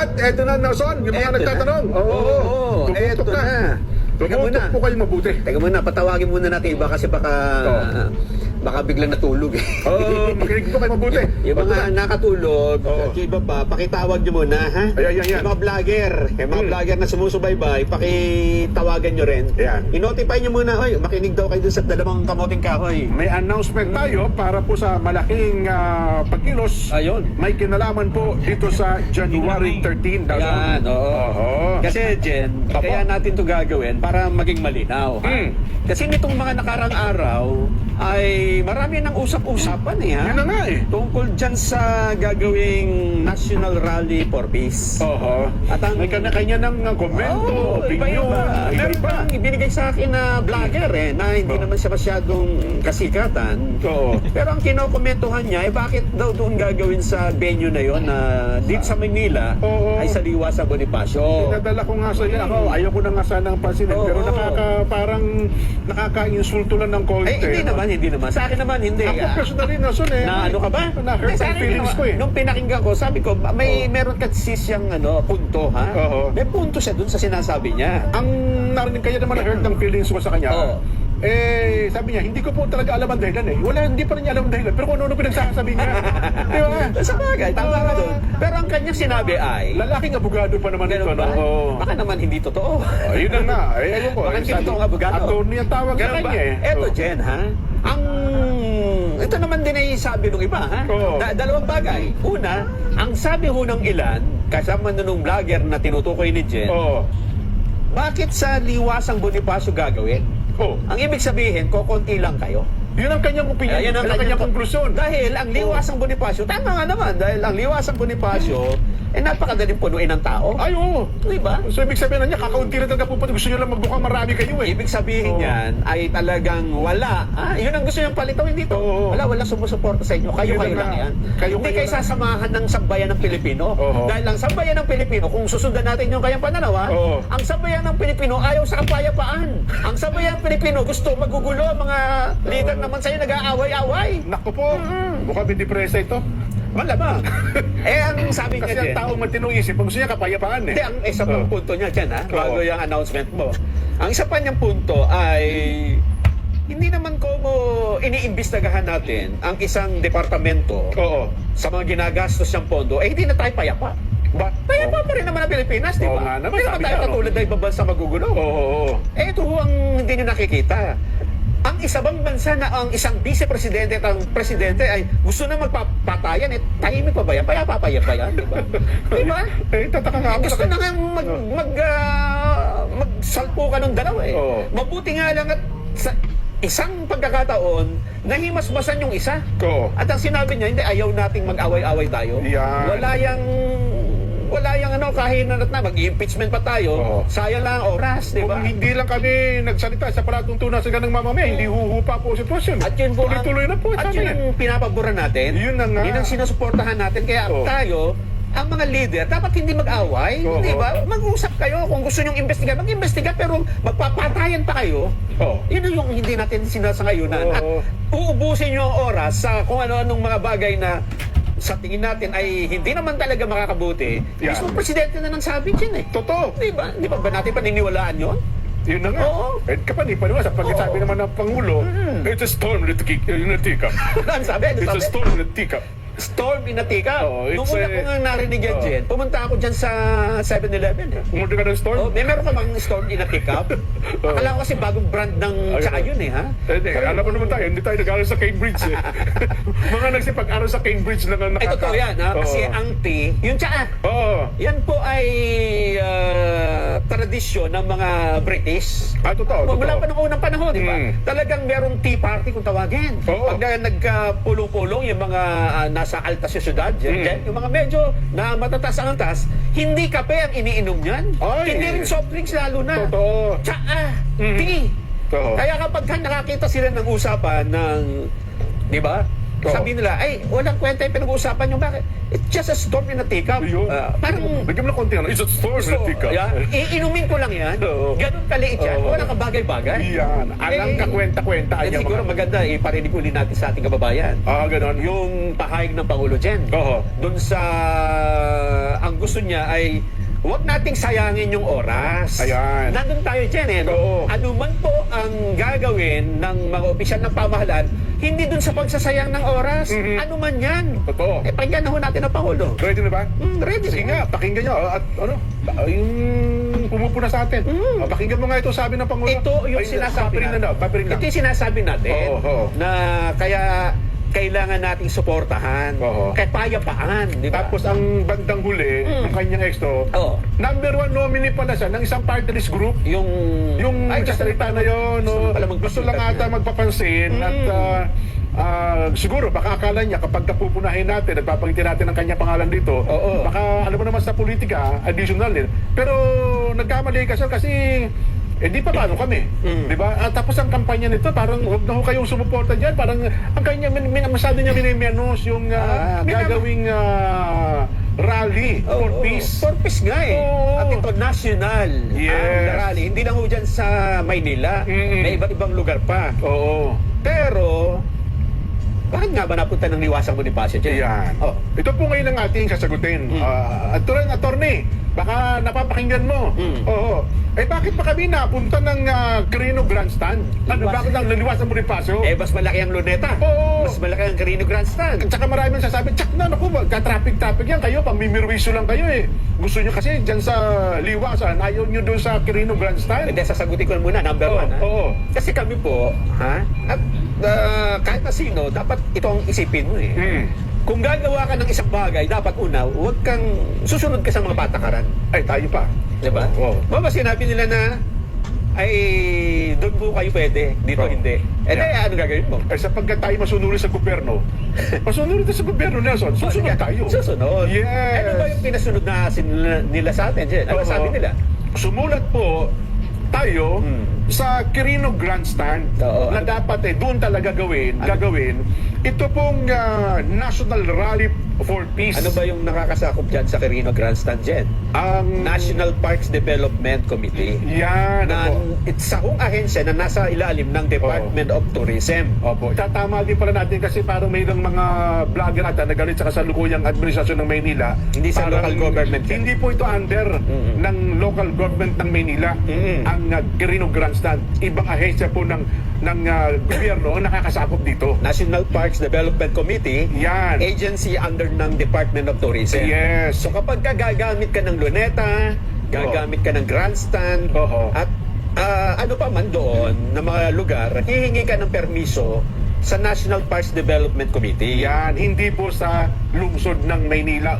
At eto na, Nelson, yung mga Eto nagtatanong. na. Oo, tumutok eto na. Teka Tumutok muna. po kayo mabuti. Teka muna, patawagin muna natin iba kasi baka biglang natulog eh. Makinig po kayo mabuti. Yung mga nakatulog, Oo. yung iba pa, pakitawag nyo muna, ha? Ayan. Yung mga vlogger, na sumusubaybay, pakitawagan nyo rin. Ayan. I-notify nyo muna, hoy, makinig daw kayo dun sa dalawang kamoting kahoy. May announcement tayo para po sa malaking pagkilos. Ayun. May kinalaman po dito sa January 13. Ayan, oo. Oo. Kasi, Jen, Opo. kaya natin to gagawin para maging malinaw. Ha? Kasi nitong mga nakarang araw, ay marami ng usap-usapan eh, ha? Yun na nga eh. Tungkol dyan sa gagawing National Rally for Peace. Oo. At ang- May kanya-kanya ng komento, opinion. Meron pang ibinigay sa akin na vlogger na hindi naman siya masyadong kasikatan. Oo. Pero ang kinokomentuhan niya, bakit daw doon gagawin sa venue na yon na dito sa Manila Oo. ay sa Liwa sa Bonifacio. Pinadala ko nga sa iyo. Ako, ayaw ko na nga sanang pansinin. Oo. Pero parang nakaka-insulto lang ng konti. Ay, hindi naman. Sa akin naman, hindi. Ako personally, Nelson eh. Na ano ka ba? Na-hurt Sa ang akin, feelings ko eh. Nung pinakinggan ko, sabi ko, meron kasi siyang punto, ha? Oo. May punto siya dun sa sinasabi niya. Ang narinig kaya naman na-hurt ng feelings ko sa kanya. Oo. Sabi niya, hindi ko po talaga alam ang dahilan eh. Hindi pa rin niya alam ang dahilan. Pero kung ano pinagsasabi niya. Di ba? Sa bagay, tama ka dun. Pero ang kanyang sinabi ay, Lalaking abogado pa naman ito. ganun ba? Oo. Baka naman hindi totoo. Ayun na nga. Ayun ko. Baka hindi totoo ang abogado. Attorney ang tawag sa Ganun ba? kanya eh. Eto, Oo. Jen, ha? Ito naman din ay sabi ng iba, ha? Oo. Dalawang bagay. Una, ang sabi ho ng ilan, kasama na nung vlogger na tinutukoy ni Jen, Oo. bakit sa Liwasang Bonifacio gagawin? Oo. Ang ibig sabihin, kokonti lang kayo. Yun ang kanyang opinion. Ayan Yun ang kanyang konklusyon. Dahil ang Liwasang Bonifacio, tama nga naman, dahil ang Liwasang Bonifacio, napakadaling punuin ng tao. Ay, oo. Di ba? So, ibig sabihin na niya, kakaunti na talaga pupunta. Gusto niyo lang magbukhang marami kayo eh. Ibig sabihin Oo. yan ay talagang wala. Yun ang gusto niyang palitaw dito. Oo. Wala sumusuporta sa inyo. Kayo Yun lang na. yan. Kayo Hindi kayo lang. sasamahan ng sambayan ng Pilipino. Oo. Dahil ang sambayan ng Pilipino, kung susundan natin yung kanyang pananaw, Oo. ang sambayan ng Pilipino ayaw sa kapayapaan. Ang sambayan ng Pilipino gusto magugulo. Mga leader naman sa'yo nag-aaway-away. Naku po, mukhang hindi presa ito. Malamang. Ang sabi Kasi niya ang din, taong matinong isip, gusto niya kapayapaan eh. hindi, ang isa pang punto niya dyan, bago Oo. yung announcement mo. Ang isa pa niyang punto ay hindi naman ko iniimbestagahan natin ang isang departamento Oo. sa mga ginagastos niyang pondo, hindi na tayo payapa. Ba? Payapa pa rin naman ang Pilipinas, di Oo ba? nga naman, Hindi sabi naman tayo niya, katulad na ibang bansa magugulo. Oo. Ito ho ang hindi niyo nakikita. Ang isa bang bansa na ang isang vice-presidente at ang presidente ay gusto na magpapatayan, tahimik pa ba yan? Payapa pa yan, di ba? Di ba? Tataka nga ako. Gusto na nga magsalpo ka ng dalawa eh. Oo. Mabuti nga lang at sa isang pagkakataon, nahimasmasan yung isa. Oo. At ang sinabi niya, hindi, ayaw nating mag-away-away tayo. Yan. Wala yung kahinan at na, mag-impeachment pa tayo. Oo. Sayang lang ang oras, di ba? Kung hindi lang kami nagsalita sa palatuntunan sa ganang mamamaya, hindi huhupa po ang sitwasyon. At yun po Tuloy-tuloy na po. at sabi yun niya. ang pinapaboran natin. Yun na nga. Yun ang sinusuportahan natin. Kaya Oo. tayo, ang mga leader, dapat hindi mag-away. Oo. Di ba? Mag-usap kayo. Kung gusto nyong imbestiga, mag-imbestiga. Pero magpapatayan pa kayo. Oo. Yun yung hindi natin sinasangayunan. At Oo. uubusin nyo ang oras sa kung ano-anong mga bagay na sa tingin natin ay hindi naman talaga makakabuti. Yan. Mismo presidente na nang sabi dyan eh. Totoo. Di ba? Di ba natin paniniwalaan yun? Yun na nga. Oo. Kapanipan naman, sa pagkasabi Oo. naman ng Pangulo, it's a storm in a teacup. Ano sabi? It's a storm in a teacup. Storm in a teacup. Oo, Nung it's una a- ko nga narinig yan, Oo. Jen, pumunta ako dyan sa 7-Eleven. Pumunta ka ng storm? Meron ka bang storm in a teacup? Akala ko kasi bagong brand ng tsaka yun eh, ha? Hindi, alam mo naman tayo, hindi tayo nag-aaral sa Cambridge eh. Mga nagsipag-aral sa Cambridge lang ang Ay, totoo yan, ha? Kasi Oo. ang tea, yung tsaka, Oo. yan po ay tradisyon ng mga British. Totoo, Mula totoo. pa ng unang panahon, di ba? Mm. Talagang merong tea party kung tawagin. Oo. Pag nagpulong-pulong yung mga nasa alta syudad, yung mga medyo na matatas ang antas, hindi kape ang iniinom niyan. Ay. Hindi rin soft drinks lalo na. Totoo. Tsaka, Mm. tea. Totoo. Kaya kapag nakakita sila ng usapan ng, di ba? Sabi nila, ay, walang kwenta yung pinag-uusapan nyo. Bakit? It's just a storm in a teacup. Ayun. Parang, Bigyan mo na konti. It's a storm, Tika. iinumin ko lang yan. Oo. Ganun kaliit yan. Oo. Walang kabagay-bagay. Yan. Alam ka kwenta-kwenta. Eh, siguro maganda, iparinig uli natin sa ating kababayan. Ganon. Yung pahayag ng Pangulo dyan. Oo. Doon sa, ang gusto niya ay, huwag nating sayangin yung oras. Ayan. Nandun tayo dyan eh. No? Oo. Ano man po ang gagawin ng mga opisyal ng pamahalaan, hindi dun sa pagsasayang ng oras. Mhm. Ano man yan. Totoo. Pakinggan na ho natin ang Pangulo. Ready na ba? Ready Sige na. nga, pakinggan nyo. At ano, yung pumupuna sa atin. Pakinggan mo nga ito, sabi ng Pangulo. Ito yung Ay, sinasabi papirin natin. na, papirin lang. Ito yung sinasabi natin Oo. na kaya kailangan nating suportahan. Oo. Kaya payapaan, di ba? Tapos ang bandang huli, ng kanyang exto, Oo. number 1 nominee pala siya ng isang party list group. Yung Yung salita na yun, gusto lang ata magpapansin at siguro baka akala niya kapag kapupunahin natin at papagitin natin ang kanyang pangalan dito, Oo. baka alam mo naman sa politika, additional din. Pero nagkamali kasi di pa paano kami, di ba? At tapos ang kampanya nito, parang huwag na ho kayong sumuporta dyan, parang ang kanya, masyado niya minimenos yung gagawing rally for peace. For peace nga eh. Oo. At ito, national Yes. ang rally. Hindi lang ho dyan sa Maynila. May iba't ibang lugar pa. Oo. Pero, bakit nga ba napunta ng Liwasang Bonifacio dyan? Yan. Oh. Ito po ngayon ang ating sasagutin. Attorney, baka napapakinggan mo. Oo. Eh bakit pa kami napunta ng Quirino Grandstand? Ano, Liwas. bakit ang liliwasan mo rin paso? Eh, mas malaki ang luneta. Oo. Mas malaki ang Carino Grandstand. At saka maraming sasabi, tsak na, naku, ka-traffic yan kayo, pamimirwisyo lang kayo eh. Gusto nyo kasi dyan sa liwasan, ayaw nyo doon sa Quirino Grandstand. Hindi, sasagutin ko muna, number Oo, one. Ha? oo. Kasi kami po, at kahit na sino, dapat ito ang isipin mo eh. Kung gagawa ka ng isang bagay, dapat una, huwag kang susunod ka sa mga patakaran. Ay, tayo pa. Diba? Oo. Baba sinabi nila na, ay, doon po kayo pwede, dito Oo. hindi. Eh, Yeah. ano gagawin mo? Eh sapagkat tayo masunuri sa gobyerno, masunuri tayo sa gobyerno, Nelson, susunod tayo. Susunod. Yes. Ano ba yung pinasunod na nila sa atin, Jen? Ano Oo. sabi nila? Sumulat po tayo sa Quirino Grandstand Oo. na dapat doon talaga gagawin ito pong National Rally for Peace. Ano ba yung nakakasakop dyan sa Quirino Grandstand, Jen? Ang National Parks Development Committee. yan Na opo. it's akong ahensya na nasa ilalim ng Department of Tourism. Opo. Itatama din pala natin kasi parang mayroong mga vlogger ata na galit sa kasalukuyang administrasyon ng Maynila. Hindi sa Parang local government yan. Hindi po ito under ng local government ng Maynila. Ang Quirino Grandstand. Ibang ahensya po ng gobyerno ang nakakasakop dito. National Parks Development Committee, Yan. agency under ng Department of Tourism. Yes. So kapag gagamit ka ng luneta, gagamit ka ng grandstand, Oo. at ano pa man doon na mga lugar, hihingi ka ng permiso sa National Parks Development Committee. Yan, hindi po sa lungsod ng Maynila,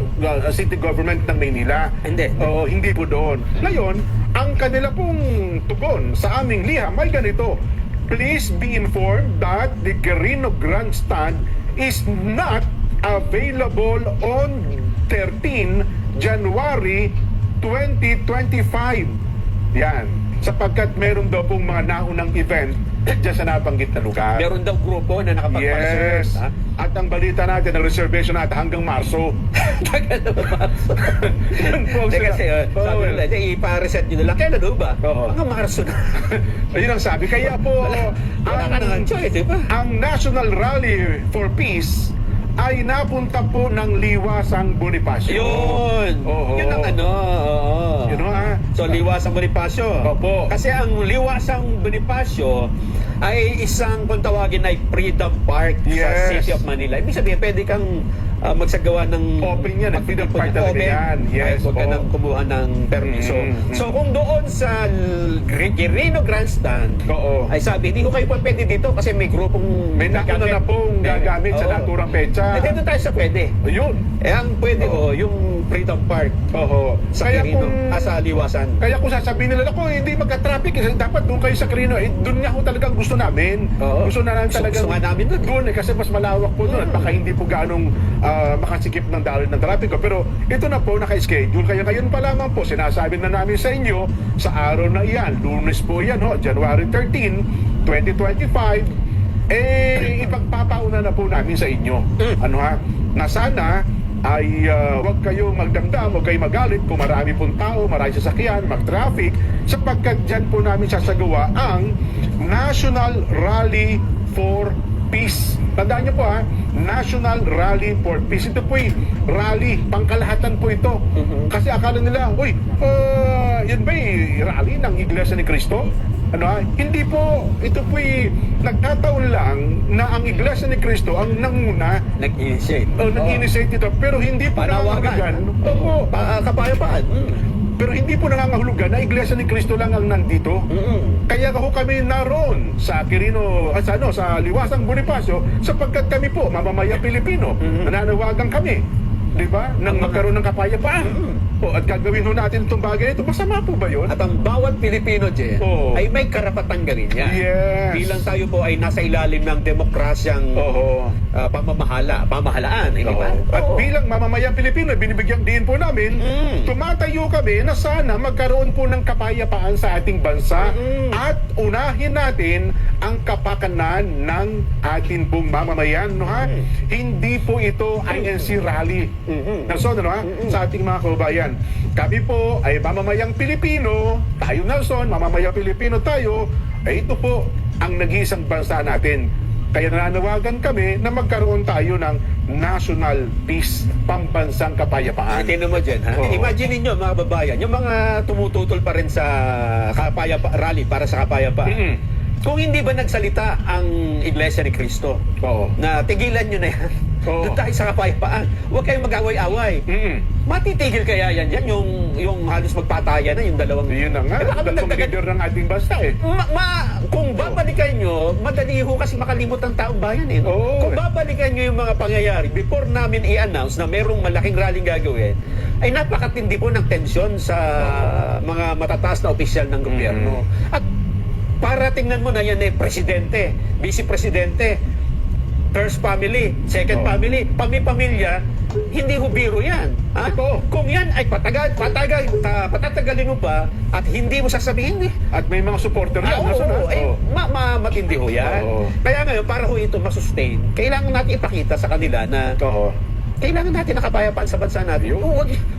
city government ng Maynila. Hindi. Oo, hindi po doon. Ngayon, ang kanila pong tugon sa aming liham ay ganito. Please be informed that the Quirino Grandstand is not available on 13 January 2025. Yan. Sapagkat meron daw pong mga naunang event dyan sa nabanggit na lugar. Meron daw grupo na nakapagpa-reserve. Yes. ha? At ang balita natin, ang reservation natin hanggang Marso. Tagal na ba, Marso? Yun po Hindi sila. kasi, Oo, sabi nila, ipa-reset nyo na lang. Kailan daw ba? Oo. Mga Marso na. Ayun ang sabi. Kaya po, Wala ka nang choice, di ba? ang National Rally for Peace ay napunta po ng Liwasang Bonifacio. Yun! Oo. Yun ang ano. Oo. Yun ha. So, Liwasang Bonifacio. Opo. Kasi ang Liwasang Bonifacio ay isang, kung tawagin ay Freedom Park sa Yes. City of Manila. Ibig sabihin, pwede kang magsagawa ng... Open yan, Freedom Park talaga Open. yan. Yes, Kahit huwag ka oo. nang kumuha ng permiso. So, kung doon sa Quirino Grandstand, Oo. ay sabi, hindi ko kayo pa pwede dito kasi may grupong... May nauna na pong gagamit sa Oo. naturang petsa. Eh, dito tayo sa pwede. Ayun. Eh, ang pwede yung Freedom Park Oo. sa Quirino, sa Liwasan. Kaya kung sasabihin nila, ako, hindi magka-traffic. Dapat doon kayo sa Quirino. Eh, doon nga ho talagang gusto namin. Oo. Gusto na lang talagang... Gusto nga namin doon. Doon eh, kasi mas malawak po doon. At baka hindi po gaanong makasikip ng daloy ng trapiko. Pero ito na po, naka-schedule. Kaya ngayon pa lamang po, sinasabi na namin sa inyo, sa araw na iyan, Lunes po yan, January 13, 2025, ipagpapauna na po namin sa inyo. Ano ha? Na sana ay huwag kayo magdamdam, huwag kayo magalit kung marami pong tao, marami sasakyan, mag-traffic, sapagkat dyan po namin sasagawa ang National Rally for Peace. Tandaan niyo po ha, National Rally for Peace. Ito po'y rally, pangkalahatan po ito. Kasi akala nila, uy, yan ba'y rally ng Iglesia ni Cristo? Ano ha? Hindi po, ito po'y nagkataon lang na ang Iglesia ni Cristo ang nanguna Nag-initiate. nag-initiate ito, pero hindi po nangangahulugan. Oo, Kapayapaan. pero hindi po nangangahulugan na Iglesia ni Cristo lang ang nandito. Kaya ako kami naroon sa Quirino, sa Liwasang Bonifacio, sapagkat kami po, mamamaya Pilipino, nananawagan kami, di ba, nang magkaroon ng kapayapaan. At gagawin ho natin itong bagay ito. Masama po ba yun? At ang bawat Pilipino, Jen, Oo. ay may karapatang gawin yan. Yes. Bilang tayo po ay nasa ilalim ng demokrasyang Oo. pamahalaan, di ba? At Oo. bilang mamamayang Pilipino, binibigyan din po namin, tumatayo kami na sana magkaroon po ng kapayapaan sa ating bansa at unahin natin ang kapakanan ng ating pong mamamayan. No, ha? Hindi po ito INC rally. Nelson, ano, ha? Sa ating mga kababayan. Kami po ay mamamayang Pilipino, tayo Nelson, mamamayang Pilipino tayo, ay ito po ang nag-iisang bansa natin. Kaya nananawagan kami na magkaroon tayo ng national peace, pambansang kapayapaan. Tingnan mo dyan, ha? Oo. Imagine ninyo, mga babayan, yung mga tumututol pa rin sa rally para sa kapayapaan. Kung hindi ba nagsalita ang Iglesia ni Cristo Oo. na tigilan nyo na yan, Oo. doon tayo sa kapayapaan, huwag kayong mag-away-away. Matitigil kaya yan yung halos magpatayan na yung dalawang... Yun na nga, Eh, baka dalawang magdagdagan- leader ng ating bansa eh. kung babalikan nyo, madali ho kasi makalimot ang taong bayan eh. Oo. Kung babalikan nyo yung mga pangyayari, before namin i-announce na merong malaking rallying gagawin, ay napakatindi po ng tensyon sa mga matataas na opisyal ng gobyerno. At para tingnan mo na yan eh, presidente, vice-presidente, first family, second Oo. family, pamilya, hindi ho biro yan. Ha? Ito. Kung yan ay patatagalin mo pa at hindi mo sasabihin eh. At may mga supporter yan. Oo, Nasaan, ha? eh, Oo. matindi ho yan. Oo. Kaya ngayon, para ho ito masustain, kailangan natin ipakita sa kanila na Oo. kailangan natin ng kapayapaan sa bansa natin. Yun.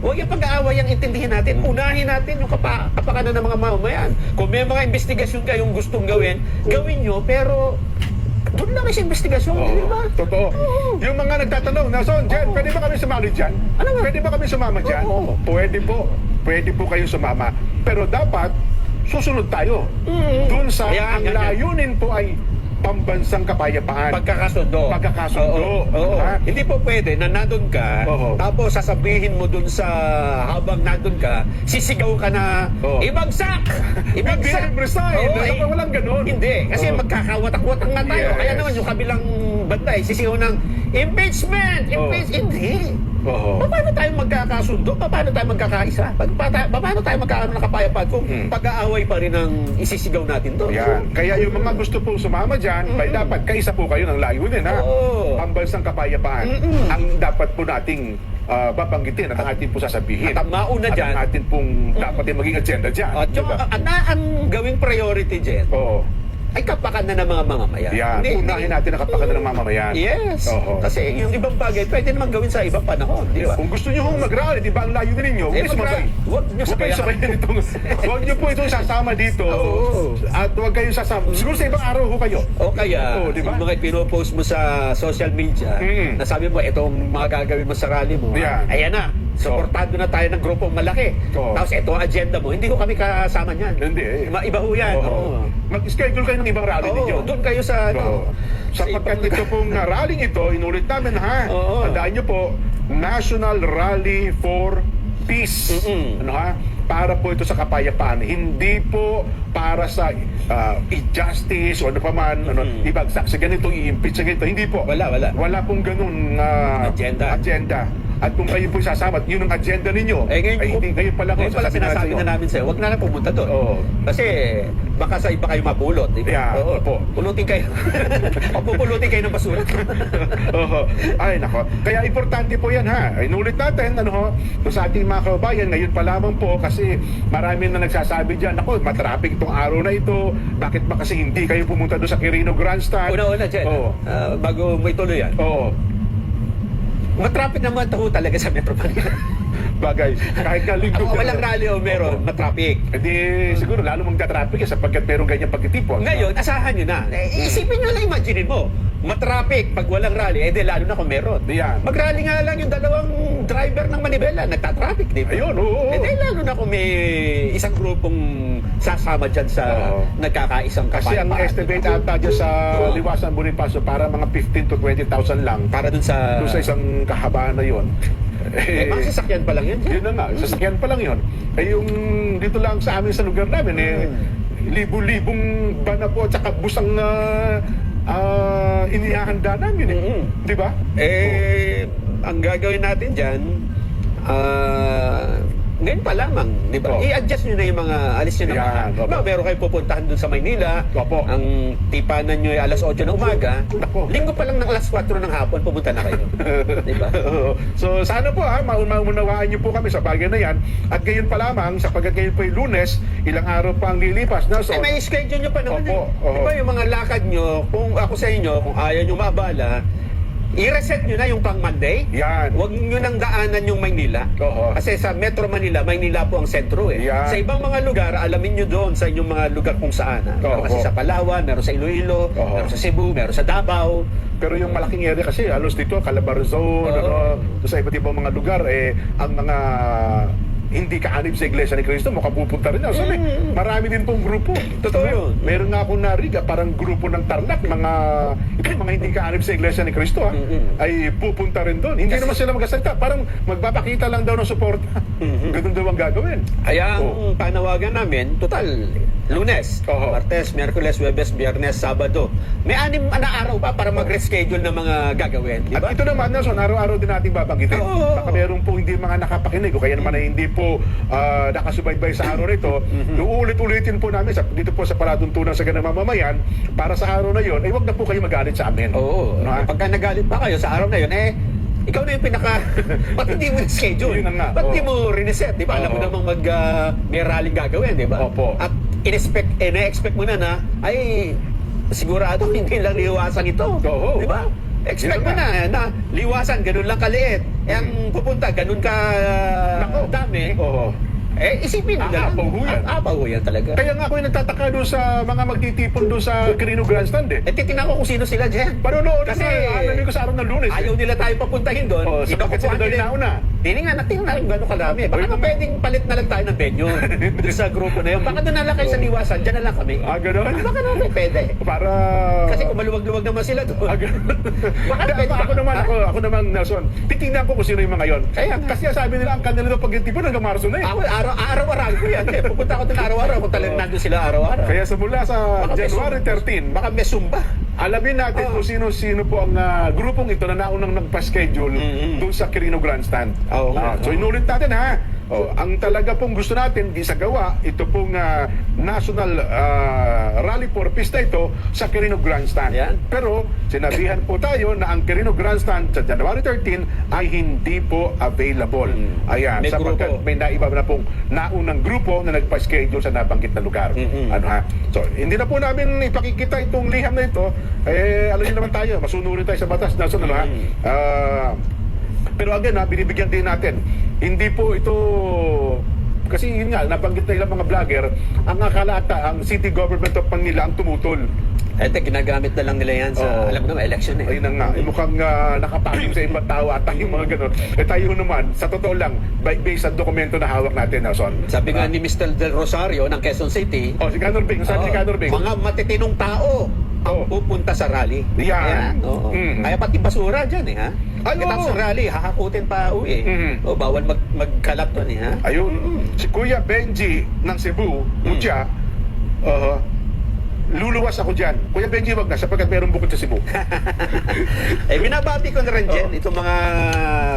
Huwag yung pag-aaway ang intindihin natin. Unahin natin yung kapakanan ng mga mamamayan. Kung may mga investigasyon kayong gustong gawin, gawin nyo, pero doon lang sa investigasyon, Oo. di ba? Totoo. Oo. Yung mga nagtatanong, Nelson, Jen, pwede ba kami sumali dyan? Ano nga? Pwede ba kami sumama dyan? Oo. Pwede po. Pwede po kayo sumama. Pero dapat, susunod tayo. Doon sa, Kaya, ang yan. layunin po ay pambansang kapayapaan. Pagkakasundo. Pagkakasundo. Oo. Ha? Hindi po pwede na nandun ka, Oo. tapos sasabihin mo dun sa habang nandun ka, sisigaw ka na, Oo. ibagsak! Ibagsak! Resign! Oo, Dapat walang ganun. Hindi, kasi Oo. magkakawatak-watak na tayo. Yes. Kaya naman yung kabilang banda, sisigaw ng impeachment! Oo. Hindi. Oo. Paano tayo magkakasundo? Paano tayo magkakaisa? Paano tayo magkakaroon ng kapayapaan kung pag-aaway pa rin ang isisigaw natin doon? Yan. Kaya yung mga gusto pong sumama dyan, ay dapat kaisa po kayo ng layunin, ha? Oo. Pambansang kapayapaan. Ang dapat po nating babanggitin at ang ating po sasabihin. At ang mauna At dyan, ang ating pong dapat yung maging agenda dyan. at yung, Diba? ang gawing priority dyan, Oo. ay kapakanan ng mga mamamayan. Yan. Unahin natin ang kapakanan ng mamamayan. Yes. Oo. Kasi yung ibang bagay, pwede naman gawin sa ibang panahon. Di ba? Kung gusto nyo hong mag-rally, di ba ang layunin ninyo? Eh, Sumabay. Huwag nyo Huwag kayo sabayan. sabayan itong... Huwag nyo po itong sasama dito. Oo. At huwag kayo sasama. Siguro sa ibang araw ho kayo. O kaya, Oo, di ba? yung mga pinopost mo sa social media, Mm. nasabi mo, itong mga gagawin mo sa rally mo, Yan. ayan na, supportado na tayo ng grupong malaki. Oo. Tapos ito ang agenda mo, hindi ko kami kasama niyan. Hindi. Iba ho yan. Oo. Oo. Mag-schedule kayo ng ibang rally ninyo. Oo, doon kayo sa Oo. Sapagkat ito pong rallying ito, inulit namin, ha? Oo. Tandaan nyo po, National Rally for Peace. Ano, ha? Para po ito sa kapayapaan. Hindi po para sa injustice o ano pa man, ibagsak sa ganito, i-impeach sa ganito. Hindi po. Wala. Wala pong ganun Agenda. agenda. at kung kayo po sasama at yun ang agenda ninyo, ngayon pala ngayon pala sinasabi na namin sa'yo, huwag na pumunta doon. Oo. Kasi baka sa iba kayo mapulot. Di ba? Yeah, Oo. opo. Pulutin kayo. O pupulutin kayo ng basura. Oo. Ay, nako. Kaya importante po yan, ha. Inulit natin, sa ating mga kababayan, ngayon pa lamang po, kasi marami na nagsasabi dyan, ako, matraffic itong araw na ito, bakit ba kasi hindi kayo pumunta doon sa Quirino Grandstand? Una-una, Jen, Oo. bago mo ituloy yan. Oo. Matraffic naman ito talaga sa Metro Manila. Bagay. Kahit nga linggo. Walang rally o meron, matraffic. Hindi, siguro lalo magta-traffic sapagkat merong ganyang pagtitipon. Ngayon, asahan nyo na. Isipin nyo lang, imagine mo. Matraffic pag walang rally, lalo na kung meron. Yan. Mag-rally nga lang yung dalawang driver ng Manibela, nagta-traffic, di ba? Ayun, oo. Lalo na kung may isang grupong sasama dyan sa nagkakaisang Kasi ang kapayapaan. estimate ata dyan sa Liwasan Bonifacio para mga 15 to 20,000 lang Para dun sa... isang kahabaan na yon. mga sasakyan pa lang yan. Yun na nga, sasakyan pa lang yun. Yung dito lang sa amin sa lugar namin, libu-libong ba na po at saka busang inihahanda namin. Di ba? Ang gagawin natin dyan, ngayon pa lamang, di ba? I-adjust nyo na yung mga, alis nyo na Yan, mga. Diba, meron kayo pupuntahan dun sa Maynila, Opo. ang tipanan nyo ay alas 8 ng umaga, Opo. linggo pa lang ng alas 4 ng hapon, pupunta na kayo. Di ba? So sana po maunawaan niyo po kami sa bagay na yan. At gayon pa lamang, sapagkat ngayon po yung Lunes, ilang araw pa ang lilipas na. So, May schedule nyo pa naman. Opo, Di ba yung mga lakad nyo, kung ako sa inyo, kung ayaw nyo mabala, i-reset nyo na yung pang Monday. Yan. Huwag nyo nang daanan yung Maynila. Oo. Kasi sa Metro Manila, Maynila po ang sentro eh. Yan. Sa ibang mga lugar, alamin nyo doon sa inyong mga lugar kung saan. Meron kasi sa Palawan, meron sa Iloilo, meron sa Cebu, meron sa Davao. pero yung malaking area kasi, halos dito, Calabarzon, sa iba't ibang mga lugar, ang mga hindi kaanib sa Iglesia ni Cristo, makapupunta rin. So, marami din pong grupo. Totoo yun. Meron nga akong nariga, parang grupo ng Tarlac, mga hindi kaanib sa Iglesia ni Cristo, ay pupunta rin doon. Hindi naman sila magsasalita, parang magpapakita lang daw ng suporta. Ganun daw ang gagawin. Kaya ang panawagan namin, total, Lunes, Martes, Miyerkules, Huwebes, Biyernes, Sabado. May 6 na araw pa para mag-reschedule ng mga gagawin. Di ba? At ito naman, Nelson, araw-araw din natin babanggitin. Baka meron po hindi mga nakapakinig o kaya naman ay hindi po nakasubaybay sa araw nito. Uulit-ulitin po namin dito po sa palatuntunan sa ganang mamamayan para sa araw na yon, ay wag na po kayo magalit sa amin. Oo. No? Pagka nagalit pa kayo sa araw na yun, ikaw na yung ba't hindi mo schedule? Yun na nga. Ba't hindi mo reset? Di ba? Alam mo namang may rally gagawin, di ba? Opo. At na-expect mo na ay sigurado hindi lang liwasan ito. Oo. Di ba? Expect mo na liwasan, ganun lang kaliit. Ang pupunta, ganun ka dami. Oo. Isipin mo na lang. Aapaw ho yan. Aapaw ho yan talaga. Kaya nga ako yung nagtataka doon sa mga magtitipon doon sa Quirino Grandstand Titignan ko kung sino sila dyan. Panonood Kasi ko sa araw ng Lunes. ayaw nila tayo papuntahin doon. So bakit sila daw inauna? Tingnan natin gano'ng karami. Baka na pwedeng palit na lang tayo ng venue doon sa grupo na yun. Baka doon na lang kayo sa liwasan. Diyan na lang kami. Gano'n? Baka naman pwede. Para... Kasi kung maluwag-luwag naman sila doon. Baka pwede. Ako naman, Nelson, titignan ko kung sino yung mga yon. Kasi sabi nila, ang kanila daw pagtitipon hanggang Marso na eh. Araw-araw ko yan. Pupunta ako doon araw-araw kung talagang nandun sila araw-araw. Kaya mula sa January 13, baka may sumba. alamin natin kung sino-sino po ang grupong ito na naunang nagpa-schedule doon sa Quirino Grandstand. So inulit natin ang talaga pong gusto natin di sa gawa, ito pong National Rally for Peace na ito sa Quirino Grandstand. Pero sinabihan po tayo na ang Quirino Grandstand sa January 13 ay hindi po available. Ayan, sapagkat may naiba na pong naunang grupo na nagpa-schedule sa nabanggit na lugar. So hindi na po namin ipakikita itong liham na ito. Alam niyo naman tayo, masunurin tayo sa batas na pero again binibigyan din natin. Hindi po ito kasi yun nga, nabanggit na ilang mga vlogger, ang akala ata, ang city government of Manila ang tumutol. Ginagamit na lang nila yan sa, alam mo naman, election eh. Ayun na nga, mukhang nakapagin sa ibang tao at yung mga ganun. Tayo naman, sa totoo lang, based sa dokumento na hawak natin, Nelson. Sabi nga ni Mr. Del Rosario ng Quezon City, si Canor Bing, sabi si Canor Bing, mga matitinong tao ang pupunta sa rally. Yan. Kaya pati basura dyan eh, ha? Pagkatapos sa rally, hahakutin pa uwi. Bawal magkalat doon eh, ha? Ayun. Si Kuya Benji ng Cebu, Mucha, luluwas ako dyan. Kuya Benji, wag na, sapagkat meron bukod sa Cebu. Binabati ko na rin dyan itong mga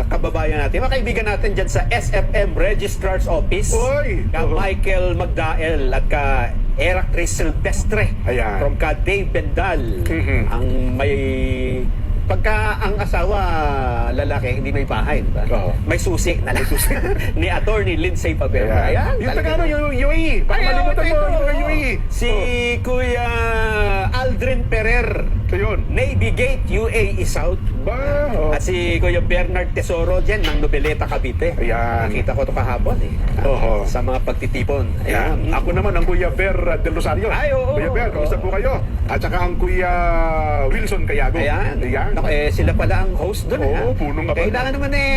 kababayan natin, mga kaibigan natin dyan sa SFM Registrar's Office. Oy! Ka Michael Magdael at ka Eric Silvestre. Ayan. From ka Dave Bendal. Mhm. Ang may... Pagka ang asawa lalaki, hindi may bahay, di ba? Oo. May susi na susi ni Attorney Lindsay Pabera. Ayan. Yung talaga. taga yung UAE. Baka Ay, malimutan mo, ito. yung taga UAE. Si Kuya Aldrin Ferrer, So yun. Navy Gate, UAE South. Ba? Oh. At si Kuya Bernard Tesoro dyan ng Nobeleta, Cavite. Ayan. Nakita ko ito kahapon eh. Oho. Sa mga pagtitipon. Ayan. Ako naman ang Kuya Ber del Rosario. Ay, oo. Kuya Ber, kamusta po kayo? At saka ang Kuya Wilson Cayago. Ayan. Ayan. Naku, sila pala ang host doon. Oo, punong abang. Kailangan naman eh.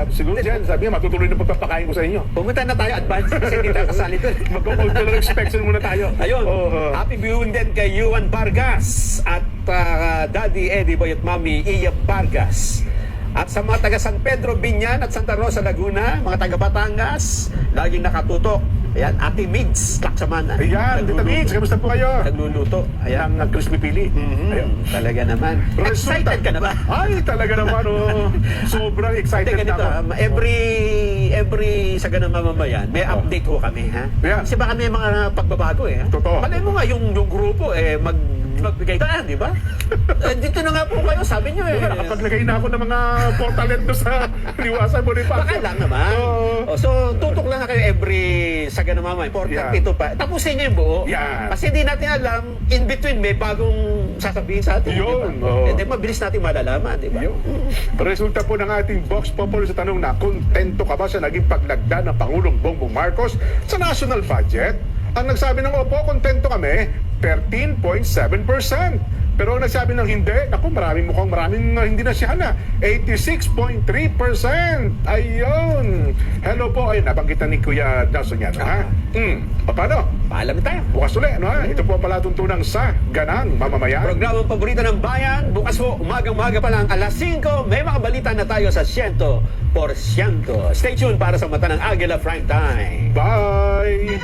Siguro dyan, sabi niya, matutuloy na pagpapakain ko sa inyo. Pumunta na tayo advance kasi hindi tayo kasali doon. Mag-cultural inspection muna tayo. Ayun, Oo. happy viewing din kay Yuan Vargas at Daddy Eddie Boy at Mami Iya Vargas. At sa mga taga San Pedro, Binyan at Santa Rosa, Laguna, mga taga Batangas, laging nakatutok. Ayan, Ate Mids, Laksamana. Ayan, Tita Mitch, kamusta po kayo? Nagluluto. Ayan. Ang crispy pili. Ayun. Talaga naman. Resulta. Excited ka na ba? Ay, talaga naman, oh. Sobrang Hindi, excited ganito. na ako. Every sa ganang mamamayan, may update ho kami, ha? Yeah. Kasi baka may mga pagbabago, eh. ha? Totoo. Malay mo nga, yung grupo, magbigay taan, di ba? Dito na nga po kayo, sabi nyo, eh. Nakapaglagay na ako ng mga portalet doon sa liwasan mo rin pa. Baka lang naman. Oo. So, tutok lang na kayo sa ganang mamamayan. Important Yeah. ito pa. Tapusin nyo yung buo. Yeah. Kasi hindi natin alam, in between, may bagong sasabihin sa atin. Yun, di ba? oo. Hindi, mabilis natin malalaman, di ba? Yun. Resulta po ng ating Vox Populi sa tanong na, kontento ka ba sa naging paglagda ng Pangulong Bongbong Marcos sa national budget? Ang nagsabi ng opo, kontento kami, 13.7%. Pero ang nagsabi ng hindi, naku, maraming hindi na siya na. 86.3%. Ayun. Hello po. Ayun, nabanggitan ni Kuya Nelson yan. Ha? O paano? Paalam tayo. Bukas ulit, no? Ha? Ito po ang palatuntunan sa Ganang Mamamayan. Programang paborito ng bayan, bukas po, umagang-umaga pa lang, alas 5, may mga balita na tayo sa 100%. Stay tuned para sa Mata ng Agila Prime Time. Bye!